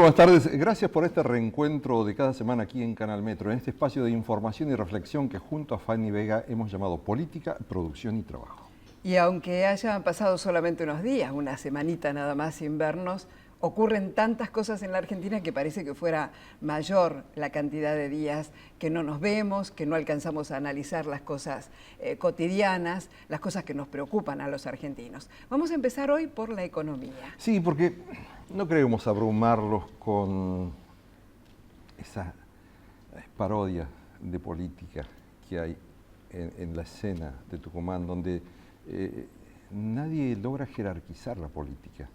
buenas tardes. Gracias por este reencuentro de cada semana aquí en Canal Metro, en este espacio de información y reflexión que junto a Fanny Vega hemos llamado Política, Producción y Trabajo. Y aunque hayan pasado solamente unos días, una semanita nada más sin vernos, ocurren tantas cosas en la Argentina que parece que fuera mayor la cantidad de días que no nos vemos, que no alcanzamos a analizar las cosas cotidianas, las cosas que nos preocupan a los argentinos. Vamos a empezar hoy por la economía. Sí, porque no queremos abrumarlos con esa parodia de política que hay en la escena de Tucumán, donde nadie logra jerarquizar la política.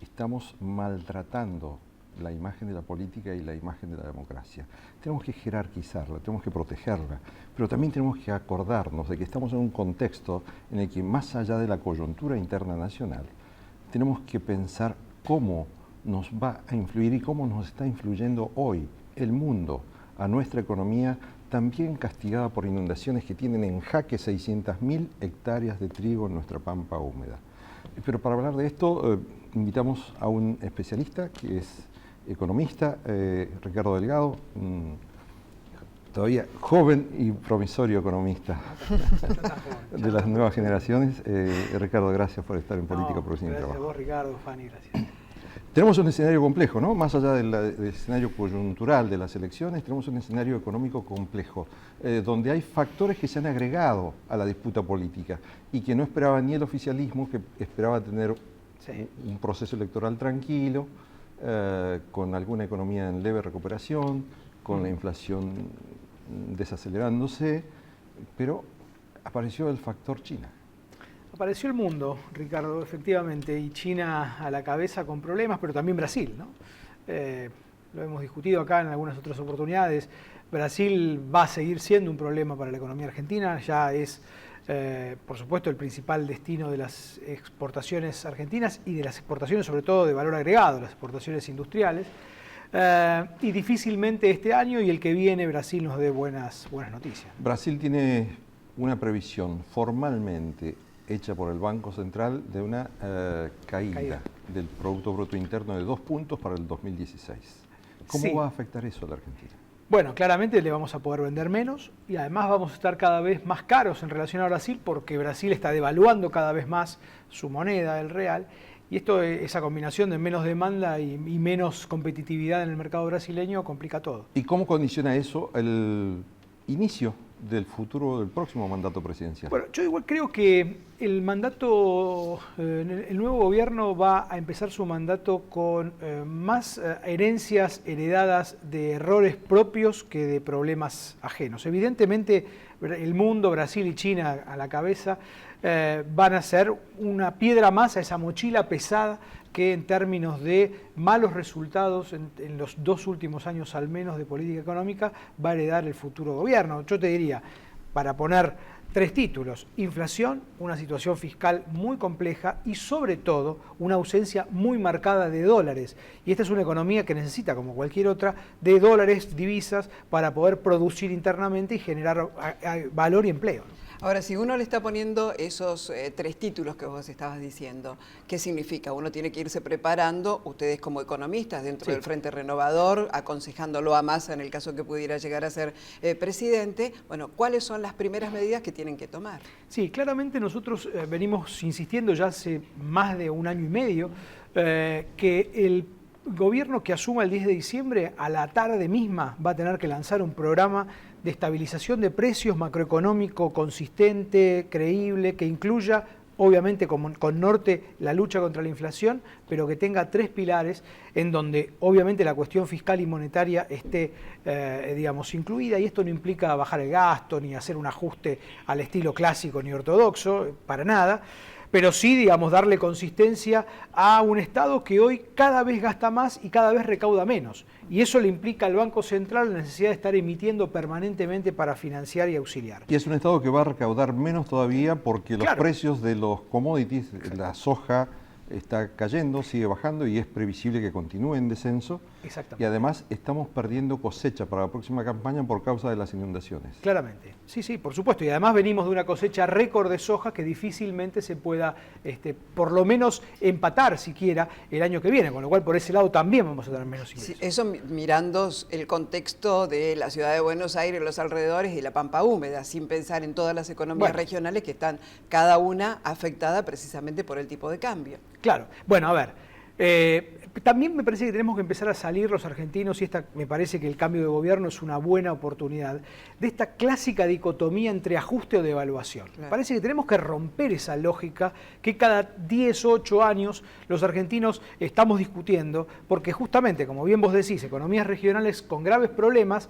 Estamos maltratando la imagen de la política y la imagen de la democracia. Tenemos que jerarquizarla, tenemos que protegerla, pero también tenemos que acordarnos de que estamos en un contexto en el que, más allá de la coyuntura interna nacional, tenemos que pensar cómo nos va a influir y cómo nos está influyendo hoy el mundo a nuestra economía, también castigada por inundaciones que tienen en jaque 600.000 hectáreas de trigo en nuestra pampa húmeda. Pero para hablar de esto, invitamos a un especialista que es economista, Ricardo Delgado, todavía joven y promisorio economista de las nuevas generaciones. Ricardo, gracias por estar en Política, Producción y Trabajo. Gracias a vos, Ricardo, Fanny, gracias. Tenemos un escenario complejo, ¿no? Más allá del escenario coyuntural de las elecciones, tenemos un escenario económico complejo, donde hay factores que se han agregado a la disputa política y que no esperaba ni el oficialismo, que esperaba tener un proceso electoral tranquilo, con alguna economía en leve recuperación, con la inflación desacelerándose, pero apareció el factor China. Apareció el mundo, Ricardo, efectivamente, y China a la cabeza con problemas, pero también Brasil, ¿no? Lo hemos discutido acá en algunas otras oportunidades. Brasil va a seguir siendo un problema para la economía argentina, ya es, por supuesto, el principal destino de las exportaciones argentinas y de las exportaciones, sobre todo de valor agregado, las exportaciones industriales. Y difícilmente este año y el que viene Brasil nos dé buenas noticias. Brasil tiene una previsión formalmente hecha por el Banco Central de una caída del Producto Bruto Interno de 2 puntos para el 2016. ¿Cómo va a afectar eso a la Argentina? Bueno, claramente le vamos a poder vender menos y además vamos a estar cada vez más caros en relación a Brasil porque Brasil está devaluando cada vez más su moneda, el real, y esa combinación de menos demanda y menos competitividad en el mercado brasileño complica todo. ¿Y cómo condiciona eso el inicio del futuro del próximo mandato presidencial? Bueno, yo igual creo que el nuevo gobierno va a empezar su mandato con más herencias heredadas de errores propios que de problemas ajenos. Evidentemente, el mundo, Brasil y China a la cabeza, van a ser una piedra más a esa mochila pesada que en términos de malos resultados en los 2 últimos años al menos de política económica va a heredar el futuro gobierno. Yo te diría, para poner 3 títulos: inflación, una situación fiscal muy compleja y sobre todo una ausencia muy marcada de dólares. Y esta es una economía que necesita, como cualquier otra, de dólares, divisas, para poder producir internamente y generar valor y empleo. Ahora, si uno le está poniendo esos 3 títulos que vos estabas diciendo, ¿qué significa? Uno tiene que irse preparando, ustedes como economistas dentro del Frente Renovador, aconsejándolo a Massa en el caso que pudiera llegar a ser presidente. Bueno, ¿cuáles son las primeras medidas que tienen que tomar? Sí, claramente nosotros venimos insistiendo ya hace más de 1 año y medio que el gobierno que asuma el 10 de diciembre a la tarde misma va a tener que lanzar un programa de estabilización de precios macroeconómico consistente, creíble, que incluya obviamente con norte la lucha contra la inflación, pero que tenga 3 pilares en donde obviamente la cuestión fiscal y monetaria esté incluida, y esto no implica bajar el gasto ni hacer un ajuste al estilo clásico ni ortodoxo, para nada, pero sí, darle consistencia a un Estado que hoy cada vez gasta más y cada vez recauda menos. Y eso le implica al Banco Central la necesidad de estar emitiendo permanentemente para financiar y auxiliar. Y es un Estado que va a recaudar menos todavía porque los precios de los commodities, la soja está cayendo, sigue bajando y es previsible que continúe en descenso. Exactamente. Y además estamos perdiendo cosecha para la próxima campaña por causa de las inundaciones. Claramente, sí, por supuesto. Y además venimos de una cosecha récord de soja que difícilmente se pueda, por lo menos, empatar siquiera el año que viene, con lo cual por ese lado también vamos a tener menos ingresos. Sí, eso mirando el contexto de la ciudad de Buenos Aires, los alrededores y la Pampa Húmeda, sin pensar en todas las economías regionales que están cada una afectada precisamente por el tipo de cambio. Claro. Bueno, a ver, también me parece que tenemos que empezar a salir los argentinos, y me parece que el cambio de gobierno es una buena oportunidad, de esta clásica dicotomía entre ajuste o devaluación. Claro. Parece que tenemos que romper esa lógica que cada 10, 8 años los argentinos estamos discutiendo, porque justamente, como bien vos decís, economías regionales con graves problemas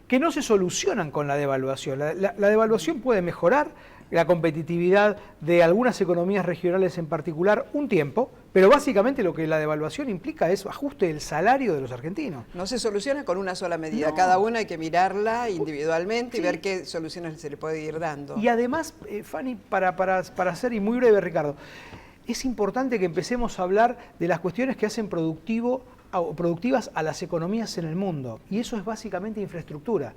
que no se solucionan con la devaluación. La devaluación puede mejorar la competitividad de algunas economías regionales en particular un tiempo, pero básicamente lo que la devaluación implica es ajuste del salario de los argentinos. No se soluciona con una sola medida, No. cada una hay que mirarla individualmente y ver qué soluciones se le puede ir dando. Y además, Fanny, para ser y muy breve, Ricardo, es importante que empecemos a hablar de las cuestiones que hacen productivas a las economías en el mundo, y eso es básicamente infraestructura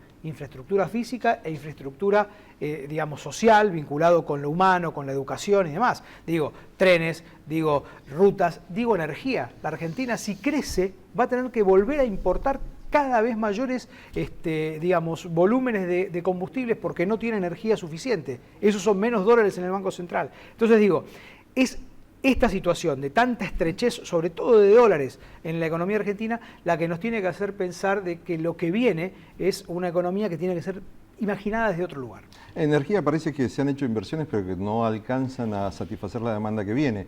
física e infraestructura, digamos, social, vinculado con lo humano, con la educación y demás. Digo, trenes, digo, rutas, digo, energía. La Argentina, si crece, va a tener que volver a importar cada vez mayores, digamos, volúmenes de combustibles porque no tiene energía suficiente. Esos son menos dólares en el Banco Central. Entonces digo, es esta situación de tanta estrechez, sobre todo de dólares en la economía argentina, la que nos tiene que hacer pensar de que lo que viene es una economía que tiene que ser imaginada desde otro lugar. En energía parece que se han hecho inversiones, pero que no alcanzan a satisfacer la demanda que viene.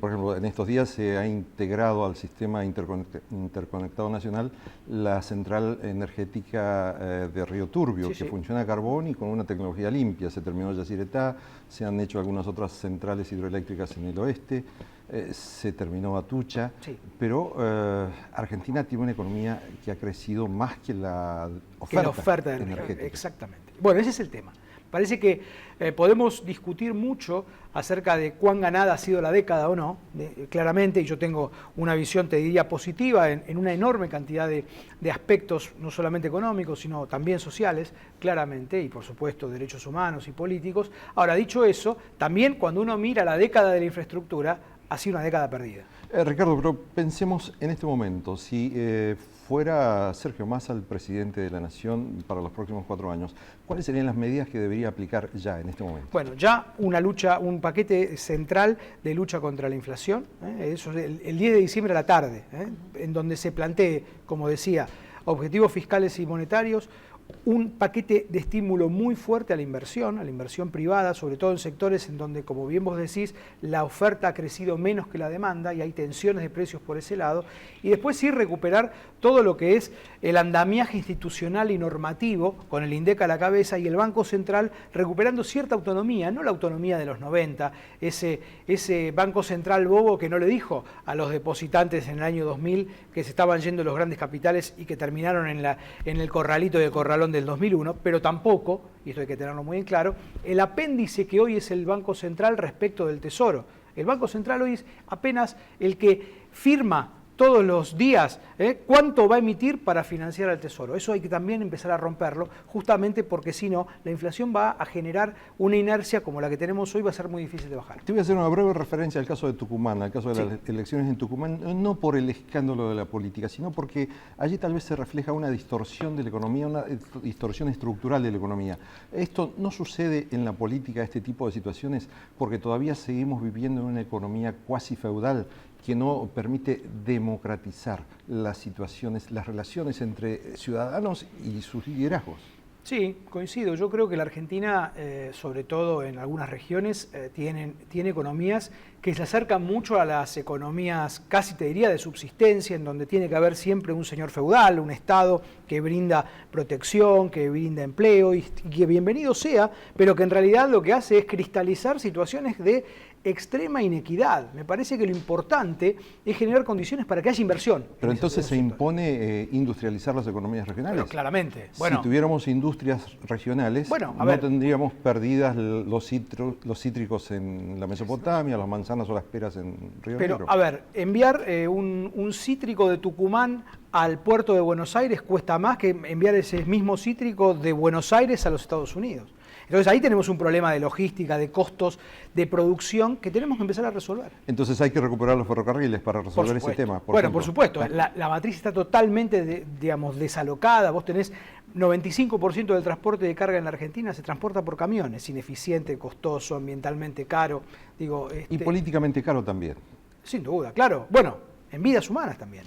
Por ejemplo, en estos días se ha integrado al sistema interconectado nacional la central energética de Río Turbio, que funciona a carbón y con una tecnología limpia. Se terminó Yacyretá, se han hecho algunas otras centrales hidroeléctricas en el oeste, se terminó Atucha, pero Argentina tiene una economía que ha crecido más que la oferta energética. Exactamente. Bueno, ese es el tema. Parece que podemos discutir mucho acerca de cuán ganada ha sido la década o no, claramente, y yo tengo una visión, te diría, positiva en una enorme cantidad de aspectos, no solamente económicos, sino también sociales, claramente, y por supuesto derechos humanos y políticos. Ahora, dicho eso, también cuando uno mira la década de la infraestructura, ha sido una década perdida. Ricardo, pero pensemos en este momento, si fuera Sergio Massa el presidente de la Nación para los próximos 4 años, ¿cuáles serían las medidas que debería aplicar ya en este momento? Bueno, ya un paquete central de lucha contra la inflación, eso es el 10 de diciembre a la tarde, en donde se plantee, como decía, objetivos fiscales y monetarios, un paquete de estímulo muy fuerte a la inversión privada, sobre todo en sectores en donde, como bien vos decís, la oferta ha crecido menos que la demanda y hay tensiones de precios por ese lado, y después sí recuperar todo lo que es el andamiaje institucional y normativo, con el INDEC a la cabeza y el Banco Central recuperando cierta autonomía, no la autonomía de los 90, ese Banco Central bobo que no le dijo a los depositantes en el año 2000 que se estaban yendo los grandes capitales y que terminaron en el corralito de corralón del 2001, pero tampoco, y esto hay que tenerlo muy en claro, el apéndice que hoy es el Banco Central respecto del Tesoro. El Banco Central hoy es apenas el que firma todos los días cuánto va a emitir para financiar al Tesoro. Eso hay que también empezar a romperlo, justamente porque si no, la inflación va a generar una inercia como la que tenemos hoy, va a ser muy difícil de bajar. Te voy a hacer una breve referencia al caso de Tucumán, al caso de las elecciones en Tucumán, no por el escándalo de la política, sino porque allí tal vez se refleja una distorsión de la economía, una distorsión estructural de la economía. Esto no sucede en la política, este tipo de situaciones, porque todavía seguimos viviendo en una economía cuasi feudal que no permite democratizar las situaciones, las relaciones entre ciudadanos y sus liderazgos. Sí, coincido. Yo creo que la Argentina, sobre todo en algunas regiones, tiene economías que se acercan mucho a las economías, casi te diría, de subsistencia, en donde tiene que haber siempre un señor feudal, un Estado que brinda protección, que brinda empleo y que bienvenido sea, pero que en realidad lo que hace es cristalizar situaciones de extrema inequidad. Me parece que lo importante es generar condiciones para que haya inversión. Pero entonces se impone industrializar las economías regionales. Pero claramente. Bueno, si tuviéramos industrias regionales, no tendríamos perdidas los cítricos en la Mesopotamia, las manzanas o las peras en Río Negro. Pero, a ver, enviar un cítrico de Tucumán al puerto de Buenos Aires cuesta más que enviar ese mismo cítrico de Buenos Aires a los Estados Unidos. Entonces ahí tenemos un problema de logística, de costos, de producción que tenemos que empezar a resolver. Entonces hay que recuperar los ferrocarriles para resolver ese tema. Por supuesto, la matriz está totalmente, desalocada. Vos tenés 95% del transporte de carga en la Argentina se transporta por camiones, ineficiente, costoso, ambientalmente caro. Y políticamente caro también. Sin duda, claro. Bueno, en vidas humanas también.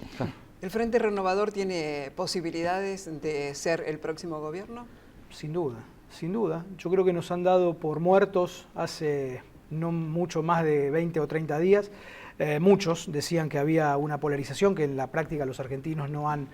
¿El Frente Renovador tiene posibilidades de ser el próximo gobierno? Sin duda. Sin duda, yo creo que nos han dado por muertos hace no mucho más de 20 o 30 días. Muchos decían que había una polarización que en la práctica los argentinos no han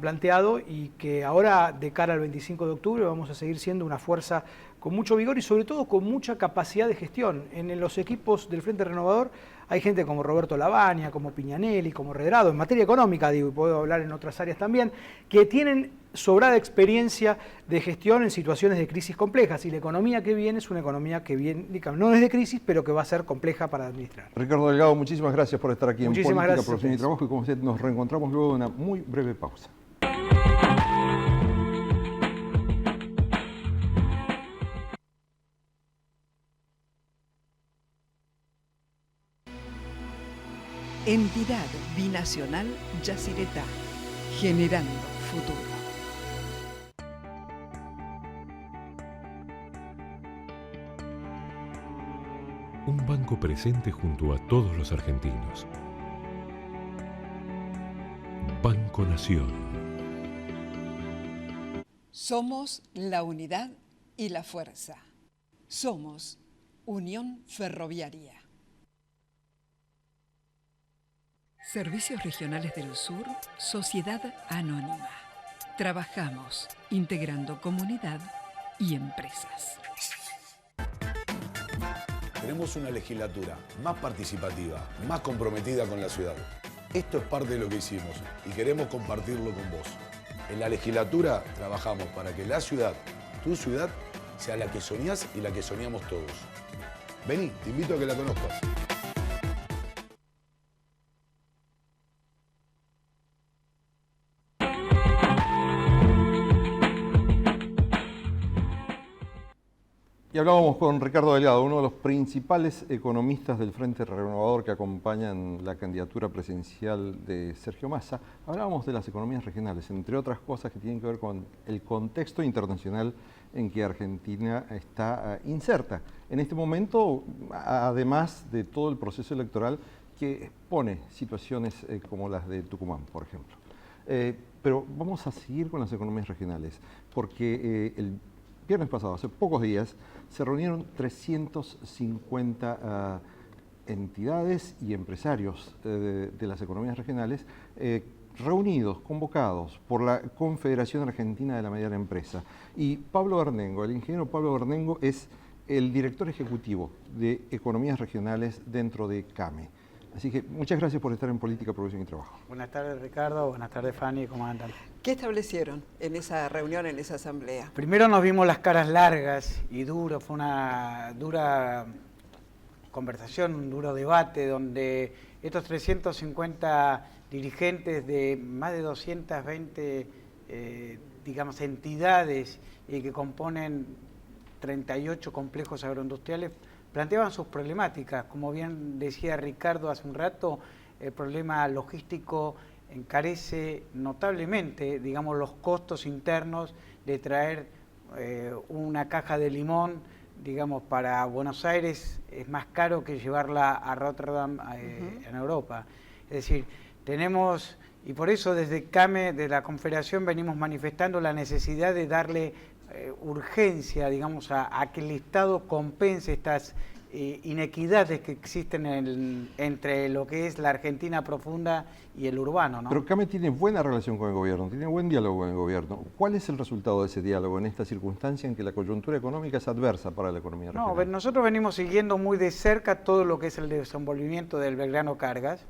planteado y que ahora de cara al 25 de octubre vamos a seguir siendo una fuerza con mucho vigor y sobre todo con mucha capacidad de gestión. En los equipos del Frente Renovador hay gente como Roberto Lavagna, como Piñanelli, como Redrado, en materia económica, digo, y puedo hablar en otras áreas también, que tienen sobrada experiencia de gestión en situaciones de crisis complejas. Y la economía que viene es una economía que viene, no es de crisis, pero que va a ser compleja para administrar. Ricardo Delgado, muchísimas gracias por estar aquí en Política, Profesión y Trabajo. Y como usted, nos reencontramos luego de una muy breve pausa. Entidad binacional Yacyretá, generando futuro. Un banco presente junto a todos los argentinos. Banco Nación. Somos la unidad y la fuerza. Somos Unión Ferroviaria. Servicios Regionales del Sur, Sociedad Anónima. Trabajamos integrando comunidad y empresas. Tenemos una legislatura más participativa, más comprometida con la ciudad. Esto es parte de lo que hicimos y queremos compartirlo con vos. En la legislatura trabajamos para que la ciudad, tu ciudad, sea la que soñás y la que soñamos todos. Vení, te invito a que la conozcas. Y hablábamos con Ricardo Delgado, uno de los principales economistas del Frente Renovador que acompañan la candidatura presidencial de Sergio Massa. Hablábamos de las economías regionales, entre otras cosas que tienen que ver con el contexto internacional en que Argentina está inserta. En este momento, además de todo el proceso electoral que pone situaciones como las de Tucumán, por ejemplo. Pero vamos a seguir con las economías regionales, porque el viernes pasado, hace pocos días, se reunieron 350 entidades y empresarios de las economías regionales reunidos, convocados por la Confederación Argentina de la Mediana Empresa. Y Pablo Bernengo, el ingeniero Pablo Bernengo, es el director ejecutivo de Economías Regionales dentro de CAME. Así que muchas gracias por estar en Política, Profesión y Trabajo. Buenas tardes, Ricardo. Buenas tardes, Fanny. ¿Cómo andan? ¿Qué establecieron en esa reunión, en esa asamblea? Primero nos vimos las caras largas y duro. Fue una dura conversación, un duro debate, donde estos 350 dirigentes de más de 220 entidades que componen 38 complejos agroindustriales, planteaban sus problemáticas. Como bien decía Ricardo hace un rato, el problema logístico encarece notablemente, los costos internos de traer una caja de limón, para Buenos Aires es más caro que llevarla a Rotterdam en Europa. Es decir, tenemos, y por eso desde CAME, de la Confederación, venimos manifestando la necesidad de darle urgencia, a que el Estado compense estas inequidades que existen entre lo que es la Argentina profunda y el urbano, ¿no? Pero CAME tiene buena relación con el gobierno, tiene buen diálogo con el gobierno. ¿Cuál es el resultado de ese diálogo en esta circunstancia en que la coyuntura económica es adversa para la economía regional? No, nosotros venimos siguiendo muy de cerca todo lo que es el desenvolvimiento del Belgrano Cargas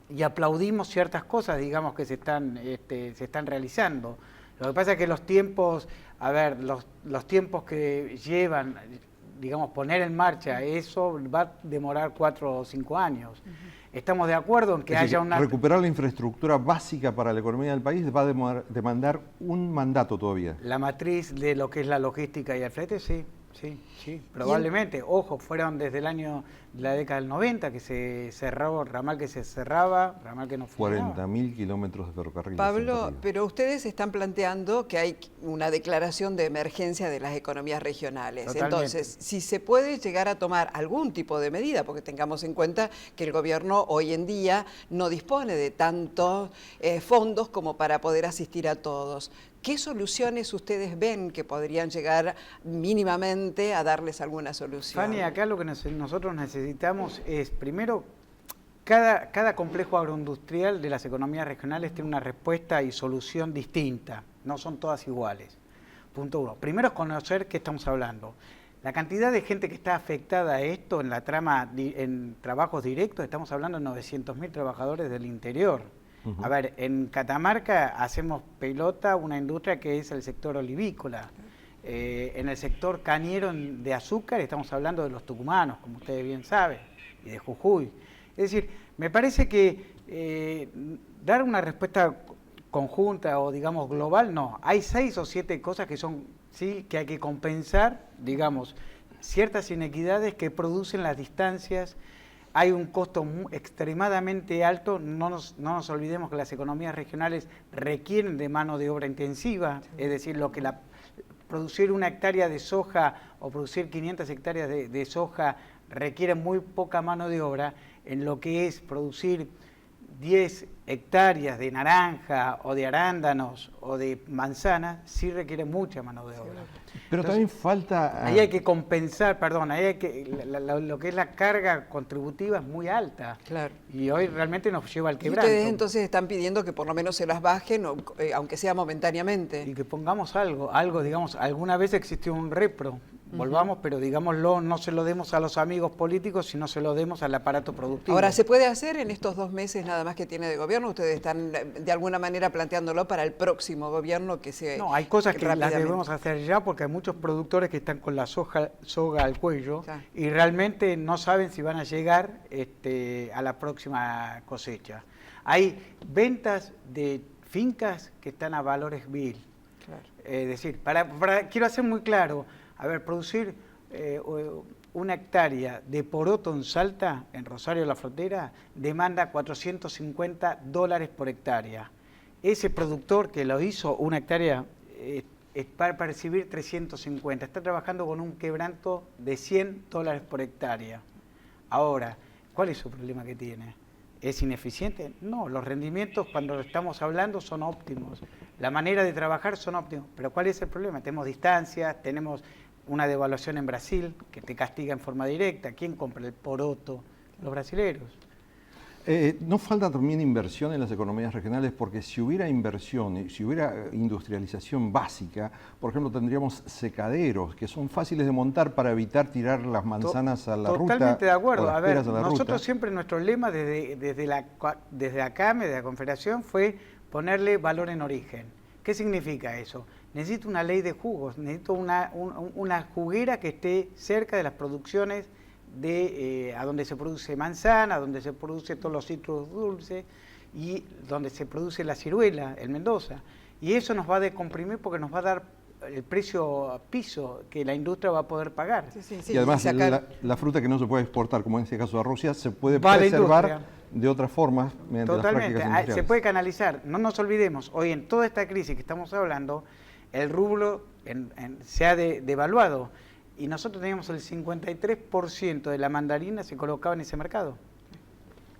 y aplaudimos ciertas cosas, digamos, que se están realizando. Lo que pasa es que los tiempos, los tiempos que llevan, digamos, poner en marcha eso va a demorar 4 o 5 años. Estamos de acuerdo en que haya una... Recuperar la infraestructura básica para la economía del país va a demandar un mandato todavía. La matriz de lo que es la logística y el flete, sí, probablemente. Ojo, fueron desde la década del 90 que se cerró, ramal que se cerraba, ramal que no funcionaba. 40.000 kilómetros de ferrocarril. Pablo, pero ustedes están planteando que hay una declaración de emergencia de las economías regionales. Totalmente. Entonces, si se puede llegar a tomar algún tipo de medida, porque tengamos en cuenta que el gobierno hoy en día no dispone de tantos fondos como para poder asistir a todos. ¿Qué soluciones ustedes ven que podrían llegar mínimamente a darles alguna solución? Fanny, acá lo que nosotros necesitamos es, primero, cada complejo agroindustrial de las economías regionales tiene una respuesta y solución distinta, no son todas iguales. Punto 1. Primero es conocer qué estamos hablando. La cantidad de gente que está afectada a esto en la trama, en trabajos directos, estamos hablando de 900.000 trabajadores del interior. A ver, en Catamarca hacemos pelota una industria que es el sector olivícola. En el sector cañero de azúcar estamos hablando de los tucumanos, como ustedes bien saben, y de Jujuy. Es decir, me parece que dar una respuesta conjunta o, digamos, global, no. Hay 6 o 7 cosas que son, sí, que hay que compensar, digamos, ciertas inequidades que producen las distancias. Hay un costo extremadamente alto, no nos olvidemos que las economías regionales requieren de mano de obra intensiva, es decir, producir 1 hectárea de soja o producir 500 hectáreas de soja requiere muy poca mano de obra, en lo que es producir 10 hectáreas de naranja o de arándanos o de manzana, sí requiere mucha mano de obra. Pero Entonces, también falta... Ahí hay que compensar, lo que es la carga contributiva es muy alta. Claro. Y hoy realmente nos lleva al Y quebranto. ustedes entonces están pidiendo que por lo menos se las bajen, aunque sea momentáneamente. Y que pongamos algo, digamos, alguna vez existió un repro, volvamos, pero digámoslo, no se lo demos a los amigos políticos, sino se lo demos al aparato productivo. Ahora, ¿se puede hacer en estos 2 meses nada más que tiene de gobierno? ¿Ustedes están de alguna manera planteándolo para el próximo gobierno que se... No, hay cosas que las debemos hacer ya porque hay muchos productores que están con la soga al cuello y realmente no saben si van a llegar a la próxima cosecha. Hay ventas de fincas que están a valores vil. Claro. Es decir, quiero hacer muy claro, a ver, producir 1 hectárea de poroto en Salta, en Rosario de la Frontera, demanda $450 por hectárea. Ese productor que lo hizo 1 hectárea es para percibir 350. Está trabajando con un quebranto de $100 por hectárea. Ahora, ¿cuál es su problema que tiene? ¿Es ineficiente? No, los rendimientos cuando estamos hablando son óptimos. La manera de trabajar son óptimos. Pero ¿cuál es el problema? Tenemos distancias, tenemos una devaluación en Brasil que te castiga en forma directa. ¿Quién compra el poroto? Los brasileros. ¿No falta también inversión en las economías regionales? Porque si hubiera inversión, si hubiera industrialización básica, por ejemplo, tendríamos secaderos que son fáciles de montar para evitar tirar las manzanas a la ruta. Totalmente de acuerdo. A ver, nosotros siempre nuestro lema desde la CAME, de la Confederación, fue ponerle valor en origen. ¿Qué significa eso? Necesito una ley de jugos, necesito una juguera que esté cerca de las producciones a donde se produce manzana, donde se produce todos los cítricos dulces y donde se produce la ciruela, el Mendoza. Y eso nos va a decomprimir porque nos va a dar el precio a piso que la industria va a poder pagar. Sí, y además la fruta que no se puede exportar, como en este caso a Rusia, se puede preservar de otras formas mediante las prácticas industriales. Se puede canalizar. No nos olvidemos, hoy en toda esta crisis que estamos hablando, el rublo se ha devaluado. Y nosotros teníamos el 53% de la mandarina se colocaba en ese mercado.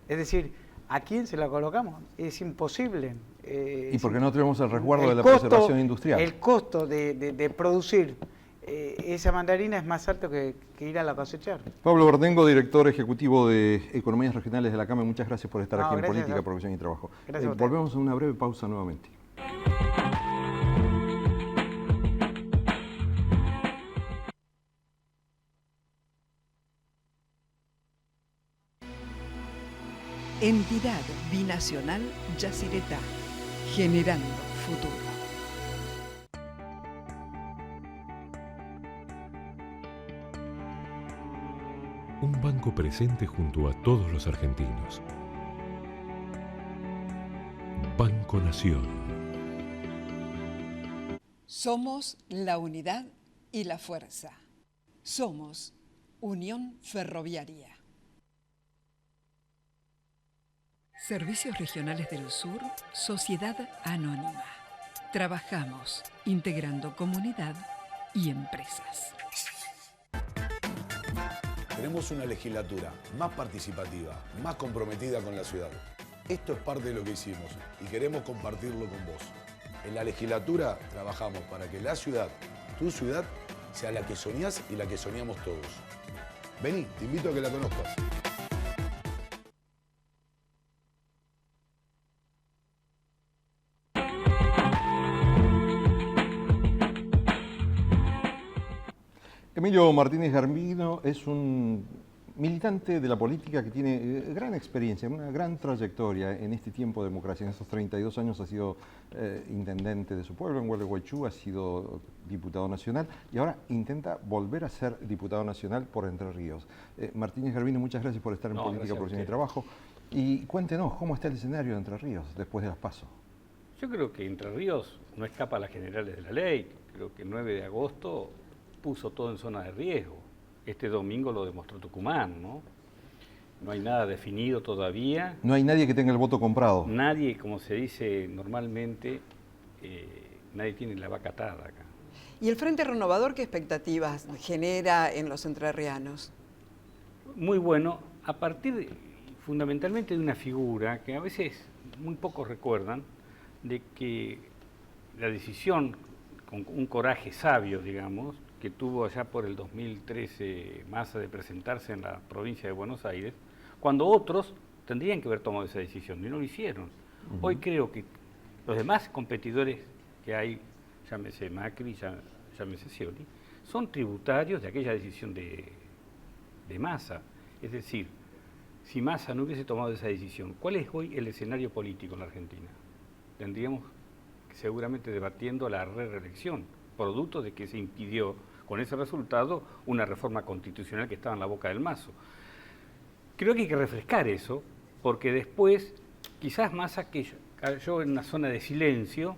Es decir, ¿a quién se la colocamos? Es imposible. ¿Y por qué no tenemos el resguardo de la preservación industrial? El costo de producir esa mandarina es más alto que ir a la cosechar. Pablo Verdengo, director ejecutivo de Economías Regionales de la CAME, muchas gracias por estar aquí en Gracias Política, Profesión y Trabajo. Gracias a usted. Volvemos a una breve pausa nuevamente. Entidad Binacional Yacyretá, generando futuro. Un banco presente junto a todos los argentinos. Banco Nación. Somos la unidad y la fuerza. Somos Unión Ferroviaria. Servicios Regionales del Sur, Sociedad Anónima. Trabajamos integrando comunidad y empresas. Queremos una legislatura más participativa, más comprometida con la ciudad. Esto es parte de lo que hicimos y queremos compartirlo con vos. En la legislatura trabajamos para que la ciudad, tu ciudad, sea la que soñás y la que soñamos todos. Vení, te invito a que la conozcas. Emilio Martínez Garbino es un militante de la política que tiene gran experiencia, una gran trayectoria en este tiempo de democracia. En estos 32 años ha sido intendente de su pueblo, en Gualeguaychú, ha sido diputado nacional y ahora intenta volver a ser diputado nacional por Entre Ríos. Martínez Garbino, muchas gracias por estar en Política, Profesión y Trabajo. Y cuéntenos, ¿cómo está el escenario de Entre Ríos después de las PASO? Yo creo que Entre Ríos no escapa a las generales de la ley. Creo que el 9 de agosto puso todo en zona de riesgo. Este domingo lo demostró Tucumán, ¿no? No hay nada definido todavía. No hay nadie que tenga el voto comprado. Nadie, como se dice normalmente, nadie tiene la vaca atada acá. ¿Y el Frente Renovador qué expectativas genera en los entrerrianos? Muy bueno, a partir fundamentalmente de una figura que a veces muy pocos recuerdan, de que la decisión, con un coraje sabio, digamos, que tuvo allá por el 2013 Massa de presentarse en la provincia de Buenos Aires, cuando otros tendrían que haber tomado esa decisión y no lo hicieron. Hoy creo que los demás competidores que hay, llámese Macri, llámese Scioli, son tributarios de aquella decisión de Massa. Es decir, si Massa no hubiese tomado esa decisión, ¿cuál es hoy el escenario político en la Argentina? Tendríamos seguramente debatiendo la reelección, producto de que se impidió con ese resultado una reforma constitucional que estaba en la boca del mazo. Creo que hay que refrescar eso, porque después quizás Massa cayó en una zona de silencio,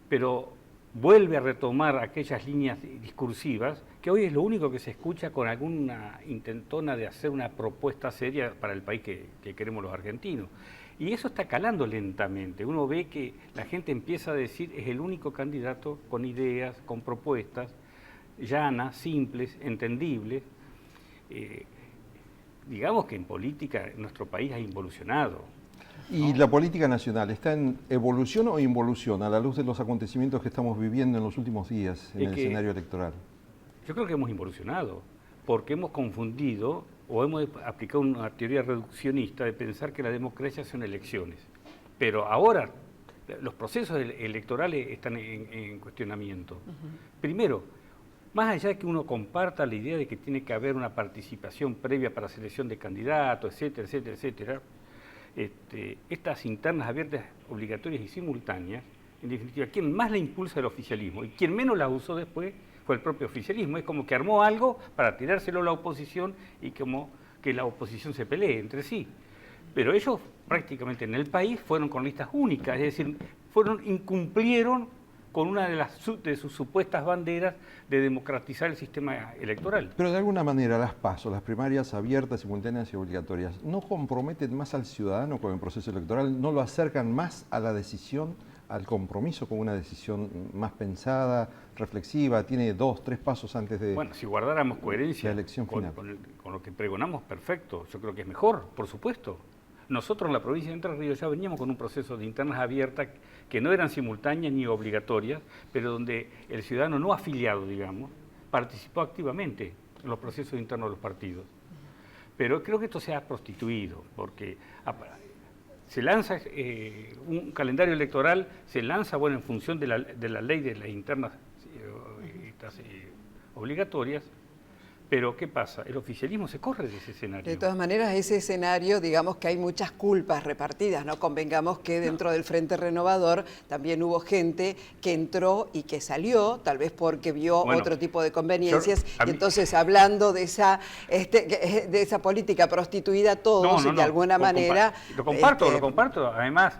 pero vuelve a retomar aquellas líneas discursivas que hoy es lo único que se escucha con alguna intentona de hacer una propuesta seria para el país que queremos los argentinos. Y eso está calando lentamente. Uno ve que la gente empieza a decir es el único candidato con ideas, con propuestas llanas, simples, entendibles. Digamos que en política nuestro país ha involucionado. ¿Y la política nacional está en evolución o involución a la luz de los acontecimientos que estamos viviendo en los últimos días en el escenario electoral? Yo creo que hemos involucionado, porque hemos confundido o hemos aplicado una teoría reduccionista de pensar que la democracia son elecciones. Pero ahora los procesos electorales están en cuestionamiento. Primero, más allá de que uno comparta la idea de que tiene que haber una participación previa para selección de candidatos, etcétera, etcétera, etcétera, estas internas abiertas, obligatorias y simultáneas, en definitiva, quien más la impulsa el oficialismo y quien menos la usó después fue el propio oficialismo. Es como que armó algo para tirárselo a la oposición y como que la oposición se pelee entre sí. Pero ellos prácticamente en el país fueron con listas únicas, es decir, incumplieron con una de sus supuestas banderas de democratizar el sistema electoral. Pero de alguna manera las PASO, las primarias abiertas, simultáneas y obligatorias, ¿no comprometen más al ciudadano con el proceso electoral? ¿No lo acercan más a la decisión, al compromiso con una decisión más pensada, reflexiva? Tiene 2, 3 pasos antes de... Bueno, si guardáramos coherencia la elección final. Con lo que pregonamos, perfecto. Yo creo que es mejor, por supuesto. Nosotros en la provincia de Entre Ríos ya veníamos con un proceso de internas abiertas que no eran simultáneas ni obligatorias, pero donde el ciudadano no afiliado, digamos, participó activamente en los procesos internos de los partidos. Pero creo que esto se ha prostituido, porque se lanza un calendario electoral, se lanza en función de la ley de las internas obligatorias, pero ¿qué pasa? El oficialismo se corre de ese escenario. De todas maneras, ese escenario, digamos que hay muchas culpas repartidas, ¿no? Convengamos que dentro del Frente Renovador también hubo gente que entró y que salió, tal vez porque vio otro tipo de conveniencias, y entonces hablando de esa política prostituida todos, y de alguna manera... Lo comparto, además,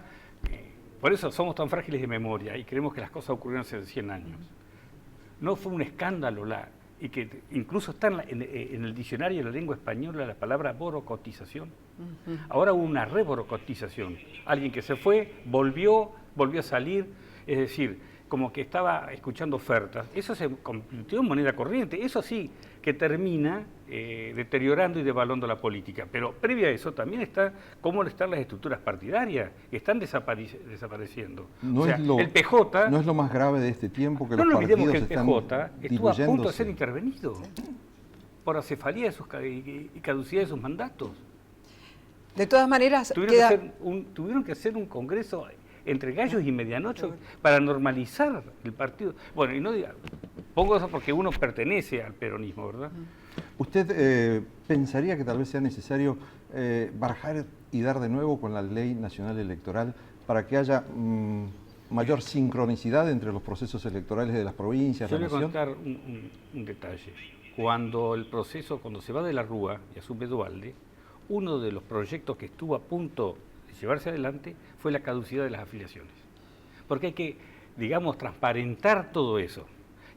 por eso somos tan frágiles de memoria y creemos que las cosas ocurrieron hace 100 años. No fue un escándalo y que incluso está en el diccionario de la lengua española la palabra borocotización. Ahora hubo una reborocotización. Alguien que se fue, volvió a salir, es decir, como que estaba escuchando ofertas. Eso se convirtió en moneda corriente. Eso sí, que termina deteriorando y devaluando la política. Pero previo a eso también está cómo están las estructuras partidarias, que están desapareciendo. El PJ... No es lo más grave de este tiempo que no los partidos olvidemos que el PJ estuvo a punto de ser diluyéndose. intervenido por acefalía y caducidad de sus mandatos. De todas maneras, Tuvieron que hacer un congreso entre gallos y medianoche para normalizar el partido. Bueno, y no diga, pongo eso porque uno pertenece al peronismo, ¿verdad? ¿Usted pensaría que tal vez sea necesario barajar y dar de nuevo con la Ley Nacional Electoral para que haya mayor sincronicidad entre los procesos electorales de las provincias, Yo la le voy a nación? contar un detalle. Cuando se va de la Rúa y asume Duhalde, uno de los proyectos que estuvo a punto de llevarse adelante fue la caducidad de las afiliaciones. Porque hay que, digamos, transparentar todo eso.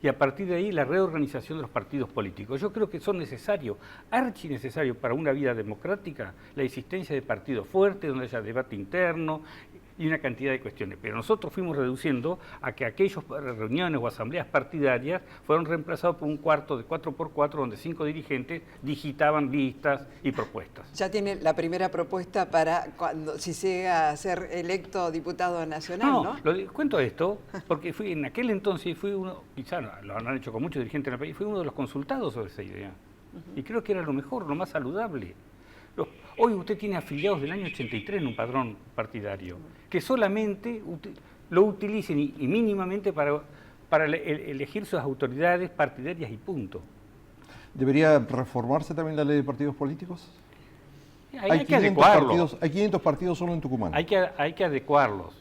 Y a partir de ahí la reorganización de los partidos políticos. Yo creo que son necesarios, archi necesarios para una vida democrática, la existencia de partidos fuertes, donde haya debate interno y una cantidad de cuestiones. Pero nosotros fuimos reduciendo a que aquellas reuniones o asambleas partidarias fueron reemplazados por un cuarto de 4x4, donde 5 dirigentes digitaban listas y propuestas. ya tiene la primera propuesta para si llega a ser electo diputado nacional, ¿no? Cuento esto porque en aquel entonces fui uno, quizás lo han hecho con muchos dirigentes en el país, fui uno de los consultados sobre esa idea. Y creo que era lo mejor, lo más saludable. Hoy usted tiene afiliados del año 83 en un padrón partidario, que solamente lo utilicen y mínimamente para elegir sus autoridades partidarias y punto. ¿Debería reformarse también la ley de partidos políticos? Hay que adecuarlos. Hay 500 partidos solo en Tucumán. Hay que adecuarlos.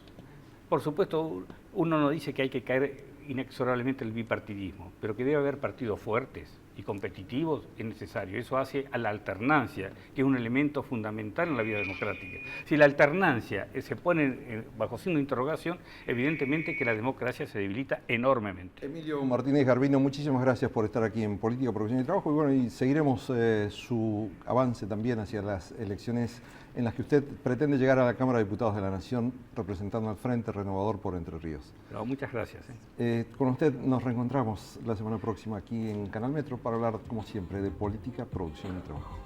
Por supuesto, uno no dice que hay que caer inexorablemente en el bipartidismo, pero que debe haber partidos fuertes y competitivos es necesario. Eso hace a la alternancia, que es un elemento fundamental en la vida democrática. Si la alternancia se pone bajo signo de interrogación, evidentemente que la democracia se debilita enormemente. Emilio Martínez Garbino, muchísimas gracias por estar aquí en Política, Profesión y Trabajo. Y bueno, y seguiremos su avance también hacia las elecciones en las que usted pretende llegar a la Cámara de Diputados de la Nación representando al Frente Renovador por Entre Ríos. Pero muchas gracias. Con usted nos reencontramos la semana próxima aquí en Canal Metro para hablar, como siempre, de política, producción y trabajo.